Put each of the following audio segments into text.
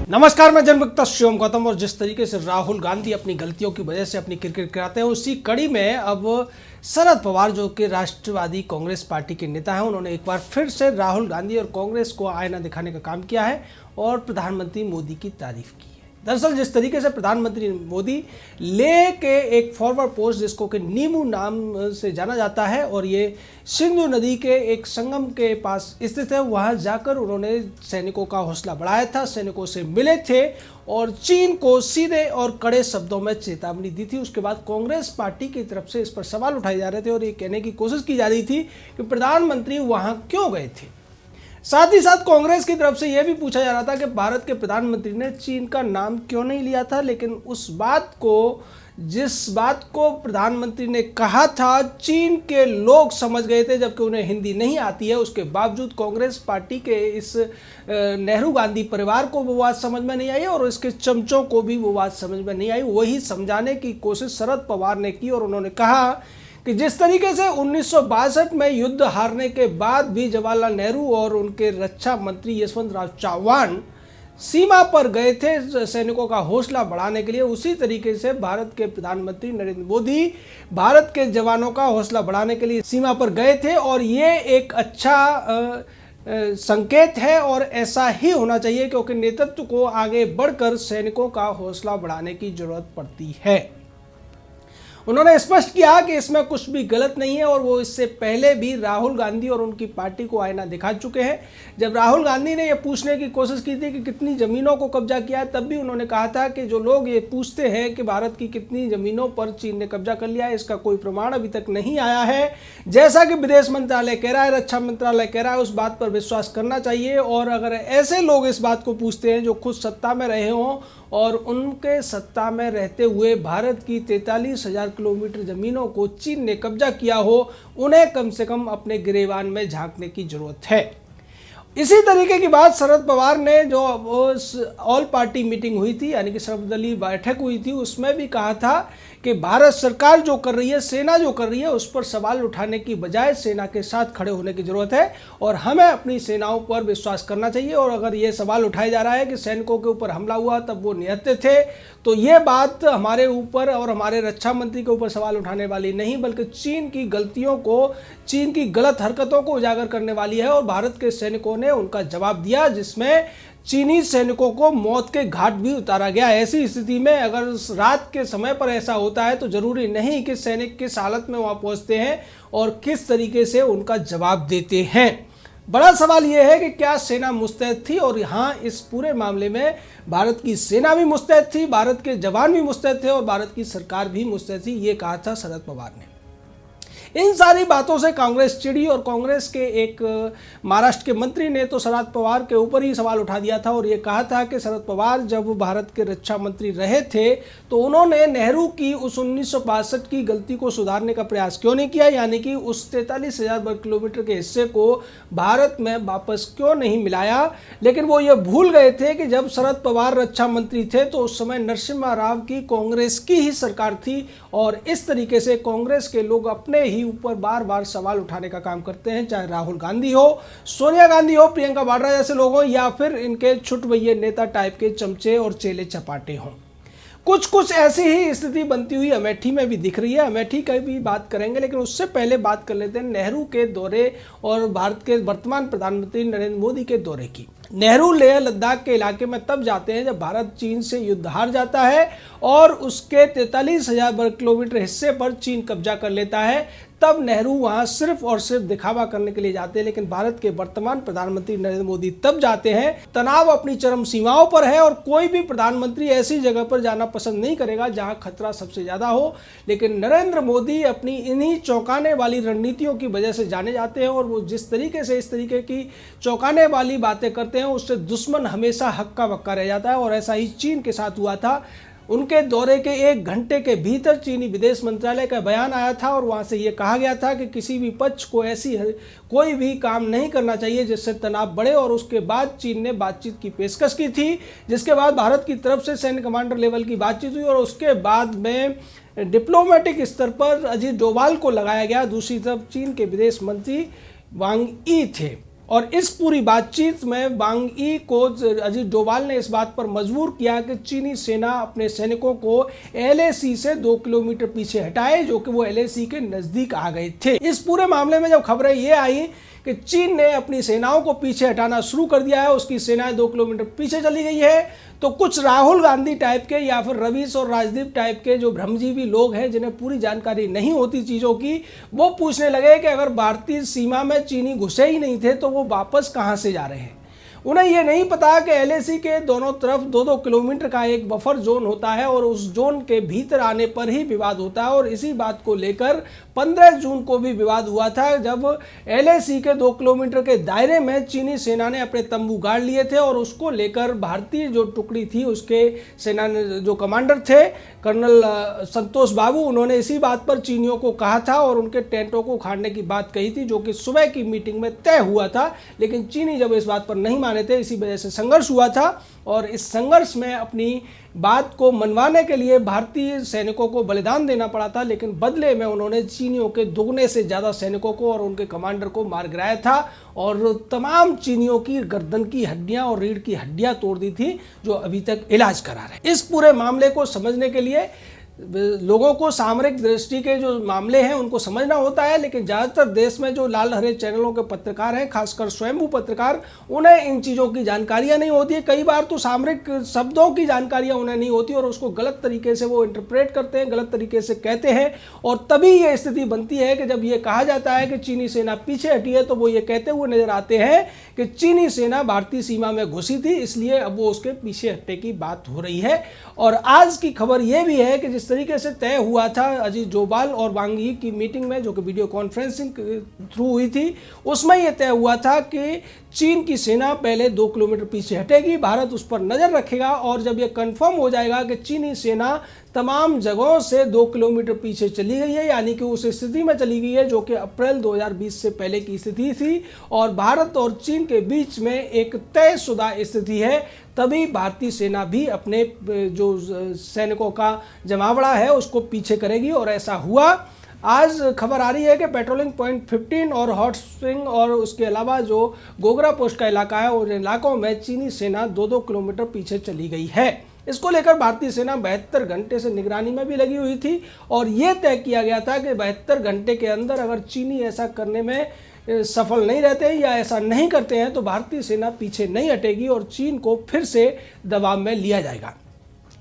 नमस्कार, मैं जनवक्ता शिवम गौतम। और जिस तरीके से राहुल गांधी अपनी गलतियों की वजह से अपनी क्रिकेट कराते हैं, उसी कड़ी में अब शरद पवार जो कि राष्ट्रवादी कांग्रेस पार्टी के नेता हैं, उन्होंने एक बार फिर से राहुल गांधी और कांग्रेस को आईना दिखाने का काम किया है और प्रधानमंत्री मोदी की तारीफ की है। दरअसल जिस तरीके से प्रधानमंत्री मोदी लेह के एक फॉरवर्ड पोस्ट, जिसको कि नीमू नाम से जाना जाता है और ये सिंधु नदी के एक संगम के पास स्थित है, वहां जाकर उन्होंने सैनिकों का हौसला बढ़ाया था, सैनिकों से मिले थे और चीन को सीधे और कड़े शब्दों में चेतावनी दी थी। उसके बाद कांग्रेस पार्टी की तरफ से इस पर सवाल उठाए जा रहे थे और ये कहने की कोशिश की जा रही थी कि प्रधानमंत्री वहां क्यों गए थे। साथ ही साथ कांग्रेस की तरफ से यह भी पूछा जा रहा था कि भारत के प्रधानमंत्री ने चीन का नाम क्यों नहीं लिया था। लेकिन जिस बात को प्रधानमंत्री ने कहा था, चीन के लोग समझ गए थे, जबकि उन्हें हिंदी नहीं आती है। उसके बावजूद कांग्रेस पार्टी के इस नेहरू गांधी परिवार को वो बात समझ में नहीं आई और इसके चमचों को भी वो बात समझ में नहीं आई। वही समझाने की कोशिश शरद पवार ने की और उन्होंने कहा कि जिस तरीके से 1962 में युद्ध हारने के बाद भी जवाहरलाल नेहरू और उनके रक्षा मंत्री यशवंतराव चव्हाण सीमा पर गए थे सैनिकों का हौसला बढ़ाने के लिए, उसी तरीके से भारत के प्रधानमंत्री नरेंद्र मोदी भारत के जवानों का हौसला बढ़ाने के लिए सीमा पर गए थे। और ये एक अच्छा संकेत है और ऐसा ही होना चाहिए, क्योंकि नेतृत्व को आगे बढ़कर सैनिकों का हौसला बढ़ाने की जरूरत पड़ती है। उन्होंने स्पष्ट किया कि इसमें कुछ भी गलत नहीं है और वो इससे पहले भी राहुल गांधी और उनकी पार्टी को आईना दिखा चुके हैं। जब राहुल गांधी ने ये पूछने की कोशिश की थी कि कितनी ज़मीनों को कब्जा किया है, तब भी उन्होंने कहा था कि जो लोग ये पूछते हैं कि भारत की कितनी ज़मीनों पर चीन ने कब्जा कर लिया है, इसका कोई प्रमाण अभी तक नहीं आया है। जैसा कि विदेश मंत्रालय कह रहा है, रक्षा मंत्रालय कह रहा है, उस बात पर विश्वास करना चाहिए। और अगर ऐसे लोग इस बात को पूछते हैं जो खुद सत्ता में रहे हों और उनके सत्ता में रहते हुए भारत की 43,000 किलोमीटर ज़मीनों को चीन ने कब्जा किया हो, उन्हें कम से कम अपने गिरेबान में झांकने की जरूरत है। इसी तरीके की बात शरद पवार ने जो ऑल पार्टी मीटिंग हुई थी, यानी कि सर्वदलीय बैठक हुई थी, उसमें भी कहा था कि भारत सरकार जो कर रही है, सेना जो कर रही है, उस पर सवाल उठाने की बजाय सेना के साथ खड़े होने की जरूरत है और हमें अपनी सेनाओं पर विश्वास करना चाहिए। और अगर ये सवाल उठाया जा रहा है कि सैनिकों के ऊपर हमला हुआ तब वो निहत्थे थे, तो ये बात हमारे ऊपर और हमारे रक्षा मंत्री के ऊपर सवाल उठाने वाली नहीं, बल्कि चीन की गलतियों को, चीन की गलत हरकतों को उजागर करने वाली है। और भारत के सैनिकों ने उनका जवाब दिया, जिसमें चीनी सैनिकों को मौत के घाट भी उतारा गया। ऐसी स्थिति में अगर रात के समय पर ऐसा होता है तो जरूरी नहीं कि सैनिक किस हालत में वहां पहुंचते हैं और किस तरीके से उनका जवाब देते हैं। बड़ा सवाल यह है कि क्या सेना मुस्तैद थी? और यहाँ इस पूरे मामले में भारत की सेना भी मुस्तैद थी, भारत के जवान भी मुस्तैद थे और भारत की सरकार भी मुस्तैद थी। ये कहा था शरद पवार ने। इन सारी बातों से कांग्रेस चिड़ी और कांग्रेस के एक महाराष्ट्र के मंत्री ने तो शरद पवार के ऊपर ही सवाल उठा दिया था और ये कहा था कि शरद पवार जब भारत के रक्षा मंत्री रहे थे तो उन्होंने नेहरू की उस 1962 की गलती को सुधारने का प्रयास क्यों नहीं किया, यानी कि उस 43,000 वर्ग किलोमीटर के हिस्से को भारत में वापस क्यों नहीं मिलाया। लेकिन वो ये भूल गए थे कि जब शरद पवार रक्षा मंत्री थे तो उस समय नरसिम्हा राव की कांग्रेस की ही सरकार थी और इस तरीके से कांग्रेस के लोग अपने ही ऊपर बार बार सवाल उठाने का काम करते हैं, चाहे राहुल गांधी हो, सोनिया गांधी हो, प्रियंका वाड्रा जैसे लोग हो, या फिर इनके छुटभैये नेता टाइप के चमचे और चेले चपाटे हों। कुछ ऐसी ही स्थिति बनती हुई अमेठी में भी दिख रही है। अमेठी की भी बात करेंगे, लेकिन उससे पहले बात कर लेते हैं नेहरू के दौरे और भारत के वर्तमान प्रधानमंत्री नरेंद्र मोदी के दौरे की। नेहरू लेह लद्दाख के इलाके में तब जाते हैं जब भारत चीन से युद्ध हार जाता है और उसके 43,000 वर्ग किलोमीटर हिस्से पर चीन कब्जा कर लेता है। तब नेहरू वहां सिर्फ और सिर्फ दिखावा करने के लिए जाते हैं। लेकिन भारत के वर्तमान प्रधानमंत्री नरेंद्र मोदी तब जाते हैं, तनाव अपनी चरम सीमाओं पर है और कोई भी प्रधानमंत्री ऐसी जगह पर जाना पसंद नहीं करेगा जहां खतरा सबसे ज्यादा हो। लेकिन नरेंद्र मोदी अपनी इन्हीं चौंकाने वाली रणनीतियों की वजह से जाने जाते हैं और वो जिस तरीके से इस तरीके की चौंकाने वाली बातें करते हैं, उससे दुश्मन हमेशा हक्का बक्का रह जाता है। और ऐसा ही चीन के साथ हुआ था। उनके दौरे के 1 घंटे के भीतर चीनी विदेश मंत्रालय का बयान आया था और वहां से ये कहा गया था कि किसी भी पक्ष को ऐसी कोई भी काम नहीं करना चाहिए जिससे तनाव बढ़े। और उसके बाद चीन ने बातचीत की पेशकश की थी, जिसके बाद भारत की तरफ से सैन्य कमांडर लेवल की बातचीत हुई और उसके बाद में डिप्लोमेटिक स्तर पर अजीत डोभाल को लगाया गया। दूसरी तरफ चीन के विदेश मंत्री वांग यी थे। और इस पूरी बातचीत में वांग यी को अजीत डोभाल ने इस बात पर मजबूर किया कि चीनी सेना अपने सैनिकों को LAC से 2 किलोमीटर पीछे हटाए, जो कि वो LAC के नजदीक आ गए थे। इस पूरे मामले में जब खबरें ये आई कि चीन ने अपनी सेनाओं को पीछे हटाना शुरू कर दिया है, उसकी सेनाएं 2 किलोमीटर पीछे चली गई है, तो कुछ राहुल गांधी टाइप के या फिर रवीश और राजदीप टाइप के जो भ्रमजीवी लोग हैं, जिन्हें पूरी जानकारी नहीं होती चीज़ों की, वो पूछने लगे कि अगर भारतीय सीमा में चीनी घुसे ही नहीं थे तो वो वापस कहाँ से जा रहे हैं। उन्हें ये नहीं पता कि LAC के दोनों तरफ 2-2 किलोमीटर का एक बफर जोन होता है और उस जोन के भीतर आने पर ही विवाद होता है। और इसी बात को लेकर 15 जून को भी विवाद हुआ था, जब LAC के 2 किलोमीटर के दायरे में चीनी सेना ने अपने तंबू गाड़ लिए थे और उसको लेकर भारतीय जो टुकड़ी थी उसके सेना जो कमांडर थे कर्नल संतोष बाबू, उन्होंने इसी बात पर चीनियों को कहा था और उनके टेंटों को उखाड़ने की बात कही थी, जो कि सुबह की मीटिंग में तय हुआ था। लेकिन चीनी जब इस बात पर नहीं माने थे, इसी वजह से संघर्ष हुआ था और इस संघर्ष में अपनी बात को मनवाने के लिए भारतीय सैनिकों को बलिदान देना पड़ा था। लेकिन बदले में उन्होंने चीनियों के दुगने से ज़्यादा सैनिकों को और उनके कमांडर को मार गिराया था और तमाम चीनियों की गर्दन की हड्डियां और रीढ़ की हड्डियां तोड़ दी थी, जो अभी तक इलाज करा रहे। इस पूरे मामले को समझने के लिए लोगों को सामरिक दृष्टि के जो मामले हैं उनको समझना होता है, लेकिन ज़्यादातर देश में जो लाल हरे चैनलों के पत्रकार हैं, खासकर स्वयंभू पत्रकार, उन्हें इन चीज़ों की जानकारियां नहीं होती है। कई बार तो सामरिक शब्दों की जानकारियां उन्हें नहीं होती और उसको गलत तरीके से वो इंटरप्रेट करते हैं, गलत तरीके से कहते हैं और तभी ये स्थिति बनती है कि जब ये कहा जाता है कि चीनी सेना पीछे हटी है, तो वो ये कहते हुए नजर आते हैं कि चीनी सेना भारतीय सीमा में घुसी थी, इसलिए अब वो उसके पीछे हटने की बात हो रही है। और आज की खबर ये भी है कि जिस तरीके से तय हुआ था अजीत डोभाल और वांग यी की मीटिंग में, जो कि वीडियो कॉन्फ्रेंसिंग थ्रू हुई थी, उसमें यह तय हुआ था कि चीन की सेना पहले 2 किलोमीटर पीछे हटेगी, भारत उस पर नजर रखेगा और जब यह कंफर्म हो जाएगा कि चीनी सेना तमाम जगहों से 2 किलोमीटर पीछे चली गई है, यानी कि उस स्थिति में चली गई है जो कि अप्रैल 2020 से पहले की स्थिति थी और भारत और चीन के बीच में एक तयशुदा स्थिति है, तभी भारतीय सेना भी अपने जो सैनिकों का जमावड़ा है उसको पीछे करेगी। और ऐसा हुआ। आज खबर आ रही है कि पेट्रोलिंग पॉइंट 15 और हॉट स्प्रिंग और उसके अलावा जो गोगरा पोस्ट का इलाका है, उन इलाकों में चीनी सेना 2-2 किलोमीटर पीछे चली गई है। इसको लेकर भारतीय सेना 72 घंटे से निगरानी में भी लगी हुई थी और ये तय किया गया था कि 72 घंटे के अंदर अगर चीनी ऐसा करने में सफल नहीं रहते या ऐसा नहीं करते हैं तो भारतीय सेना पीछे नहीं हटेगी और चीन को फिर से दबाव में लिया जाएगा।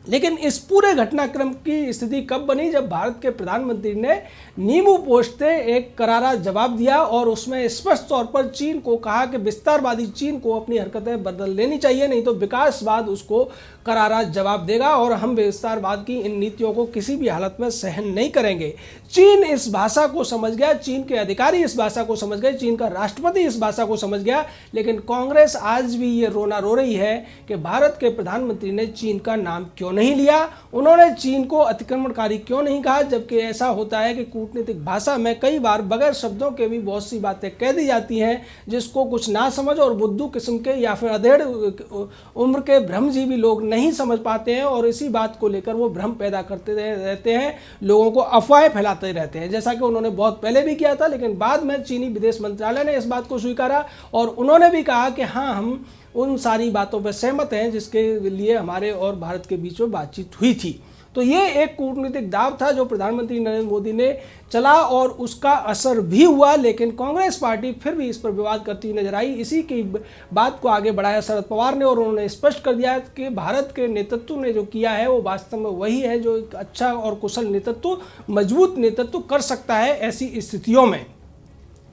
लेकिन इस पूरे घटनाक्रम की स्थिति कब बनी, जब भारत के प्रधानमंत्री ने नींबू पोंछते एक करारा जवाब दिया और उसमें स्पष्ट तौर पर चीन को कहा कि विस्तारवादी चीन को अपनी हरकतें बदल लेनी चाहिए, नहीं तो विकासवाद उसको करारा जवाब देगा और हम विस्तारवाद की इन नीतियों को किसी भी हालत में सहन नहीं करेंगे। चीन इस भाषा को समझ गया, चीन के अधिकारी इस भाषा को समझ गए, चीन का राष्ट्रपति इस भाषा को समझ गया। लेकिन कांग्रेस आज भी ये रोना रो रही है कि भारत के प्रधानमंत्री ने चीन का नाम क्यों नहीं लिया, उन्होंने चीन को अतिक्रमणकारी क्यों नहीं कहा, जबकि ऐसा होता है कि कूटनीतिक भाषा में कई बार बगैर शब्दों के भी बहुत सी बातें कह दी जाती हैं जिसको कुछ ना समझ और बुद्धू किस्म के या फिर अधेड़ उम्र के भ्रमजीवी लोग नहीं समझ पाते हैं और इसी बात को लेकर वो भ्रम पैदा करते रहते हैं, लोगों को अफवाहें फैलाते रहते हैं, जैसा कि उन्होंने बहुत पहले भी किया था। लेकिन बाद में चीनी विदेश मंत्रालय ने इस बात को स्वीकारा और उन्होंने भी कहा कि हाँ, हम उन सारी बातों पर सहमत हैं जिसके लिए हमारे और भारत के बीच में बातचीत हुई थी। तो ये एक कूटनीतिक दाव था जो प्रधानमंत्री नरेंद्र मोदी ने चला और उसका असर भी हुआ। लेकिन कांग्रेस पार्टी फिर भी इस पर विवाद करती नजर आई। इसी की बात को आगे बढ़ाया शरद पवार ने और उन्होंने स्पष्ट कर दिया कि भारत के नेतृत्व ने जो किया है वो वास्तव में वही है जो एक अच्छा और कुशल नेतृत्व, मजबूत नेतृत्व कर सकता है ऐसी स्थितियों में।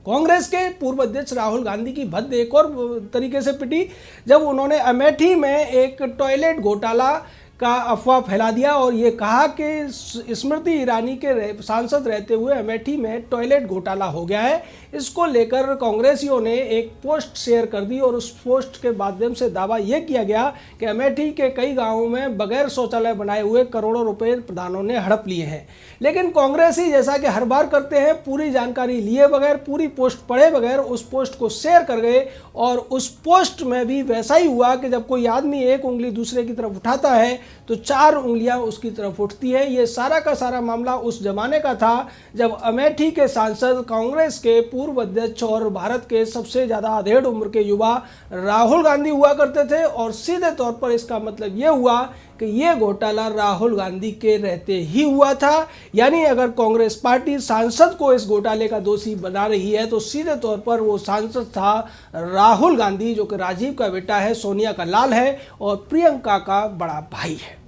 कांग्रेस के पूर्व अध्यक्ष राहुल गांधी की भद्द एक और तरीके से पिटी जब उन्होंने अमेठी में एक टॉयलेट घोटाला का अफवाह फैला दिया और ये कहा कि स्मृति ईरानी के सांसद रहते हुए अमेठी में टॉयलेट घोटाला हो गया है। इसको लेकर कांग्रेसियों ने एक पोस्ट शेयर कर दी और उस पोस्ट के माध्यम से दावा यह किया गया कि अमेठी के कई गांवों में बगैर शौचालय बनाए हुए करोड़ों रुपए प्रधानों ने हड़प लिए हैं। लेकिन कांग्रेसी जैसा कि हर बार करते हैं, पूरी जानकारी लिए बगैर, पूरी पोस्ट पढ़े बगैर उस पोस्ट को शेयर कर गए और उस पोस्ट में भी वैसा ही हुआ कि जब कोई आदमी एक उंगली दूसरे की तरफ उठाता है तो 4 उंगलियां उसकी तरफ उठती है। ये सारा का सारा मामला उस जमाने का था जब अमेठी के सांसद, कांग्रेस के पूर्व अध्यक्ष और भारत के सबसे ज़्यादा अधेड़ उम्र के युवा राहुल गांधी हुआ करते थे। और सीधे तौर पर इसका मतलब ये हुआ कि ये घोटाला राहुल गांधी के रहते ही हुआ था। यानी अगर कांग्रेस पार्टी सांसद को इस घोटाले का दोषी बना रही है तो सीधे तौर पर वो सांसद था राहुल गांधी, जो कि राजीव का बेटा है, सोनिया का लाल है और प्रियंका का बड़ा भाई है।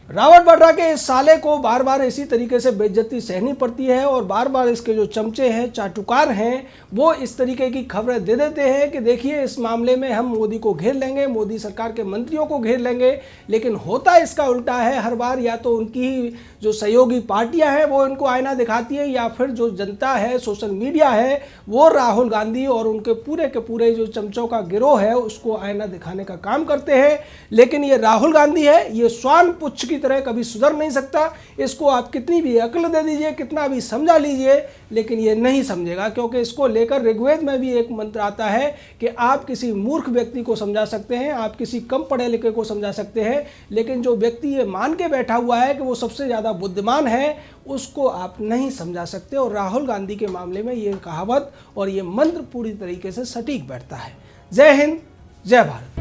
रावत वाड्रा के इस साले को बार बार इसी तरीके से बेइज्जती सहनी पड़ती है और बार बार इसके जो चमचे हैं, चाटुकार हैं, वो इस तरीके की खबरें दे देते हैं कि देखिए इस मामले में हम मोदी को घेर लेंगे, मोदी सरकार के मंत्रियों को घेर लेंगे। लेकिन होता इसका उल्टा है। हर बार या तो उनकी जो सहयोगी पार्टियां हैं वो इनको आईना दिखाती है, या फिर जो जनता है, सोशल मीडिया है, वो राहुल गांधी और उनके पूरे के पूरे जो चमचों का गिरोह है उसको आईना दिखाने का काम करते हैं। लेकिन ये राहुल गांधी है, ये श्वान पुच्छ की तरह कभी सुधर नहीं सकता। इसको आप कितनी भी अक्ल दे दीजिए, कितना भी समझा लीजिए, लेकिन ये नहीं समझेगा। क्योंकि इसको लेकर ऋग्वेद में भी एक मंत्र आता है कि आप किसी मूर्ख व्यक्ति को समझा सकते हैं, आप किसी कम पढ़े लिखे को समझा सकते हैं, लेकिन जो व्यक्ति ये मान के बैठा हुआ है कि वो सबसे ज़्यादा बुद्धिमान है, उसको आप नहीं समझा सकते। और राहुल गांधी के मामले में ये कहावत और ये मंत्र पूरी तरीके से सटीक बैठता है। जय हिंद, जय भारत।